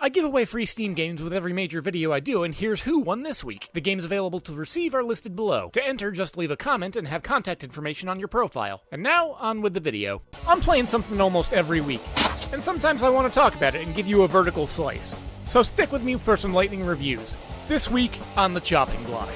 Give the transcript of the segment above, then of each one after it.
I give away free Steam games with every major video I do, and here's who won this week. The games available to receive are listed below. To enter, just leave a comment and have contact information on your profile. And now, on with the video. I'm playing something almost every week, and sometimes I want to talk about it and give you a vertical slice. So stick with me for some lightning reviews. This week, on the chopping block.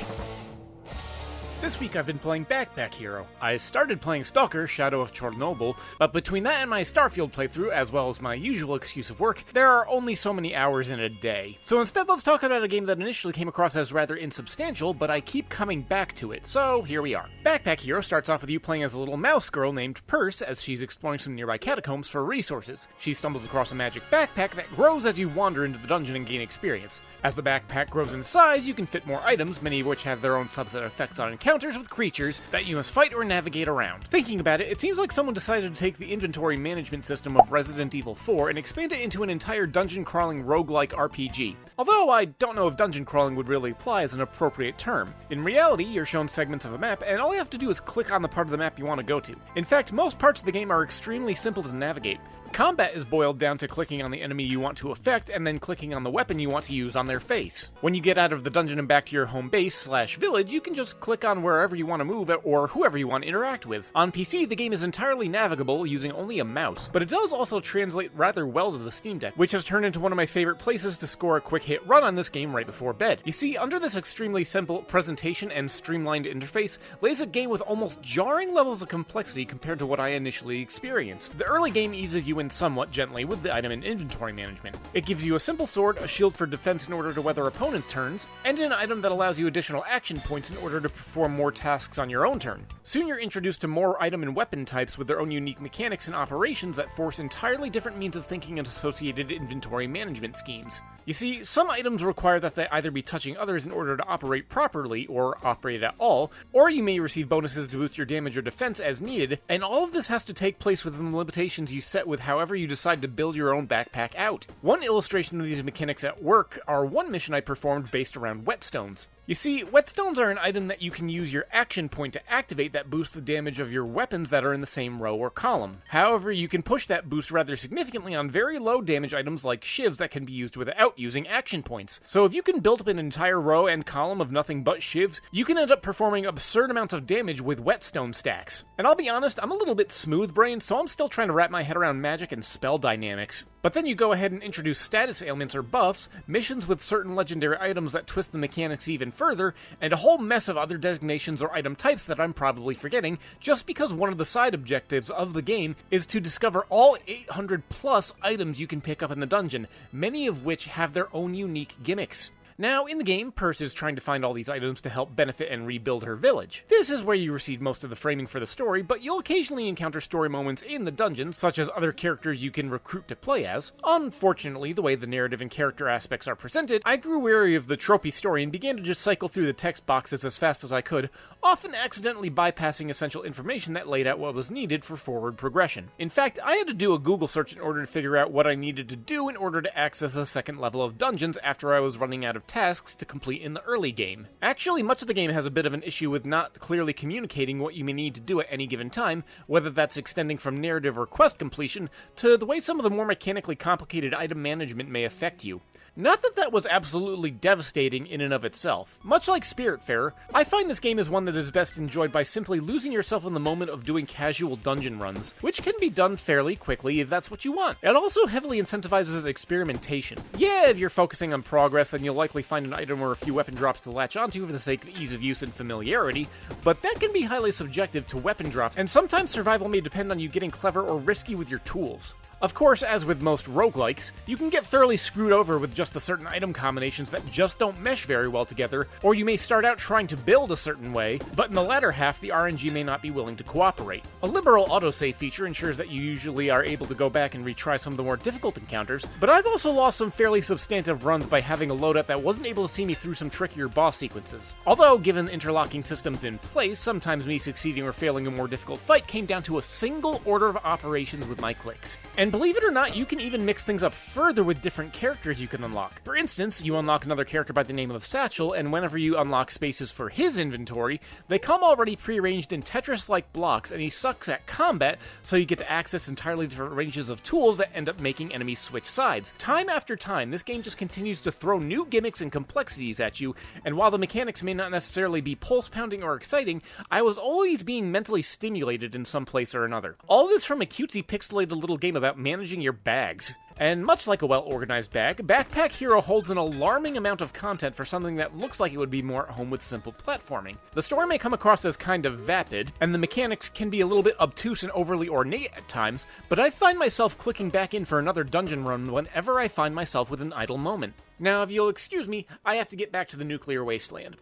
This week I've been playing Backpack Hero. I started playing Stalker, Shadow of Chernobyl, but between that and my Starfield playthrough, as well as my usual excuse of work, there are only so many hours in a day. So instead, let's talk about a game that initially came across as rather insubstantial, but I keep coming back to it, so here we are. Backpack Hero starts off with you playing as a little mouse girl named Purse as she's exploring some nearby catacombs for resources. She stumbles across a magic backpack that grows as you wander into the dungeon and gain experience. As the backpack grows in size, you can fit more items, many of which have their own subset effects on encounters with creatures that you must fight or navigate around. Thinking about it, it seems like someone decided to take the inventory management system of Resident Evil 4 and expand it into an entire dungeon-crawling roguelike RPG. Although I don't know if dungeon crawling would really apply as an appropriate term. In reality, you're shown segments of a map, and all you have to do is click on the part of the map you want to go to. In fact, most parts of the game are extremely simple to navigate. Combat is boiled down to clicking on the enemy you want to affect and then clicking on the weapon you want to use on their face. When you get out of the dungeon and back to your home base/village, you can just click on wherever you want to move or whoever you want to interact with. On PC, the game is entirely navigable using only a mouse, but it does also translate rather well to the Steam Deck, which has turned into one of my favorite places to score a quick hit run on this game right before bed. You see, under this extremely simple presentation and streamlined interface lays a game with almost jarring levels of complexity compared to what I initially experienced. The early game eases you in somewhat gently with the item and inventory management. It gives you a simple sword, a shield for defense in order to weather opponent turns, and an item that allows you additional action points in order to perform more tasks on your own turn. Soon you're introduced to more item and weapon types with their own unique mechanics and operations that force entirely different means of thinking and associated inventory management schemes. You see, some items require that they either be touching others in order to operate properly, or operate at all, or you may receive bonuses to boost your damage or defense as needed, and all of this has to take place within the limitations you set with however you decide to build your own backpack out. One illustration of these mechanics at work are one mission I performed based around whetstones. You see, whetstones are an item that you can use your action point to activate that boosts the damage of your weapons that are in the same row or column. However, you can push that boost rather significantly on very low damage items like shivs that can be used without using action points. So if you can build up an entire row and column of nothing but shivs, you can end up performing absurd amounts of damage with whetstone stacks. And I'll be honest, I'm a little bit smooth-brained, so I'm still trying to wrap my head around magic and spell dynamics. But then you go ahead and introduce status ailments or buffs, missions with certain legendary items that twist the mechanics even further, and a whole mess of other designations or item types that I'm probably forgetting, just because one of the side objectives of the game is to discover all 800 plus items you can pick up in the dungeon, many of which have their own unique gimmicks. Now, in the game, Purse is trying to find all these items to help benefit and rebuild her village. This is where you receive most of the framing for the story, but you'll occasionally encounter story moments in the dungeon, such as other characters you can recruit to play as. Unfortunately, the way the narrative and character aspects are presented, I grew weary of the tropey story and began to just cycle through the text boxes as fast as I could, often accidentally bypassing essential information that laid out what was needed for forward progression. In fact, I had to do a Google search in order to figure out what I needed to do in order to access the second level of dungeons after I was running out of tasks to complete in the early game. Actually, much of the game has a bit of an issue with not clearly communicating what you may need to do at any given time, whether that's extending from narrative or quest completion to the way some of the more mechanically complicated item management may affect you. Not that that was absolutely devastating in and of itself. Much like Spiritfarer, I find this game is one that is best enjoyed by simply losing yourself in the moment of doing casual dungeon runs, which can be done fairly quickly if that's what you want. It also heavily incentivizes experimentation. Yeah, if you're focusing on progress, then you'll likely find an item or a few weapon drops to latch onto for the sake of ease of use and familiarity, but that can be highly subjective to weapon drops, and sometimes survival may depend on you getting clever or risky with your tools. Of course, as with most roguelikes, you can get thoroughly screwed over with just the certain item combinations that just don't mesh very well together, or you may start out trying to build a certain way, but in the latter half, the RNG may not be willing to cooperate. A liberal autosave feature ensures that you usually are able to go back and retry some of the more difficult encounters, but I've also lost some fairly substantive runs by having a loadout that wasn't able to see me through some trickier boss sequences. Although, given interlocking systems in place, sometimes me succeeding or failing a more difficult fight came down to a single order of operations with my clicks. And And believe it or not, you can even mix things up further with different characters you can unlock. For instance, you unlock another character by the name of Satchel, and whenever you unlock spaces for his inventory, they come already prearranged in Tetris-like blocks, and he sucks at combat, so you get to access entirely different ranges of tools that end up making enemies switch sides. Time after time, this game just continues to throw new gimmicks and complexities at you, and while the mechanics may not necessarily be pulse-pounding or exciting, I was always being mentally stimulated in some place or another. All this from a cutesy pixelated little game about managing your bags. And much like a well-organized bag, Backpack Hero holds an alarming amount of content for something that looks like it would be more at home with simple platforming. The story may come across as kind of vapid, and the mechanics can be a little bit obtuse and overly ornate at times, but I find myself clicking back in for another dungeon run whenever I find myself with an idle moment. Now, if you'll excuse me, I have to get back to the nuclear wasteland.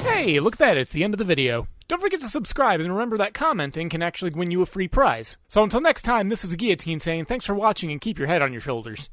Hey, look at that, it's the end of the video. Don't forget to subscribe, and remember that commenting can actually win you a free prize. So until next time, this is Gheeotine saying thanks for watching and keep your head on your shoulders.